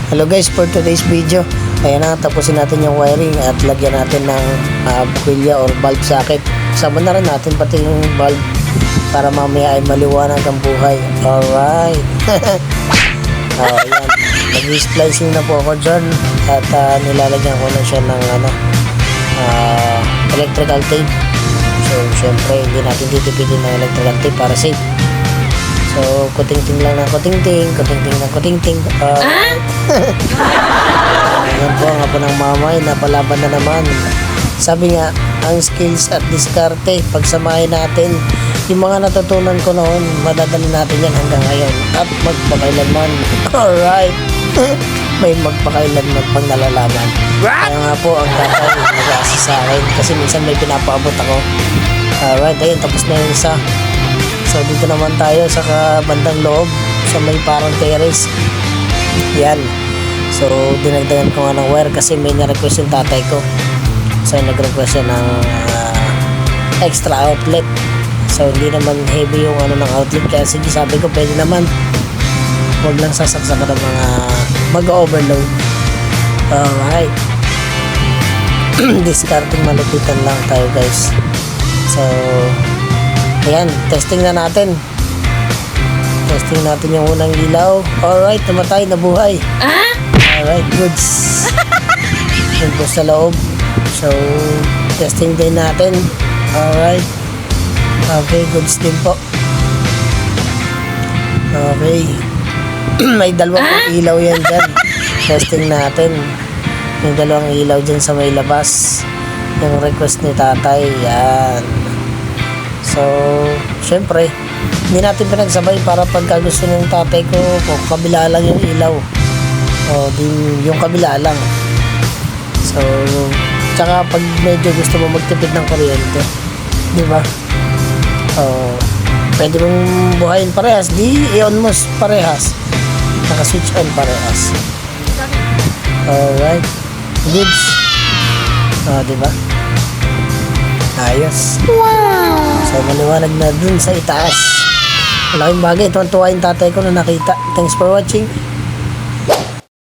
Hello guys, for today's video, ayan na, tapusin natin yung wiring at lagyan natin ng bukilya or bulb socket. Sama na rin natin pati yung bulb para mamaya ay maliwanag ang buhay. Alright. Ayan. Nag-splicing na po ako dyan at nilalagyan ko na siya ng electrical tape. So, syempre, hindi natin titipidin ng electrical tape para safe. So, kuting-ting lang ng kuting-ting, kuting-ting ng kuting-ting. Ayan po, ang apo ng mamay, napalaban na naman. Sabi nga, ang skills at diskarte, pagsamahin natin, yung mga natutunan ko noon, madadali natin yan hanggang ngayon. At magpakailanman. Alright. May magpakailanman pang nalalaman. Kaya nga po, ang tatay nag-aasist sa akin kasi minsan may pinapaabot ako. Alright, ayun, tapos na yung isa. So, dito naman tayo sa bandang loob sa may parang terrace. Yan. So, dinagdagan ko nga ng wire kasi may na-request yung tatay ko. So, nag-request siya ng extra outlet. So, hindi naman heavy yung ng outlet. Kaya sige, sabi ko, pwede naman. Huwag lang sasaksakan ng mga mag-overload. Alright. Discarding malupitan lang tayo, guys. So, ayan, testing na natin. Testing natin yung unang ilaw. Alright, namatay, nabuhay. Alright, goods. Yun po sa loob. So, testing din natin. Alright. Okay, goods din po. Okay. May dalawang ilaw yan dyan. Testing natin. May dalawang ilaw dyan sa may labas. Yung request ni tatay. Yan. So, syempre, hindi natin pinagsabay para pagka gusto ng tatay ko, kabila lang yung ilaw. O, yung kabila lang. So, tsaka pag medyo gusto mo magtipid ng kuryente, di ba? Pwede mong buhayin parehas, i-on mo parehas. Naka-switch on parehas. Alright. Goods. Di ba? Ayos. Wow! So, maliwanag na dun sa itaas. Malaking bagay. Tuwan-tuwa yung tatay ko na nakita. Thanks for watching.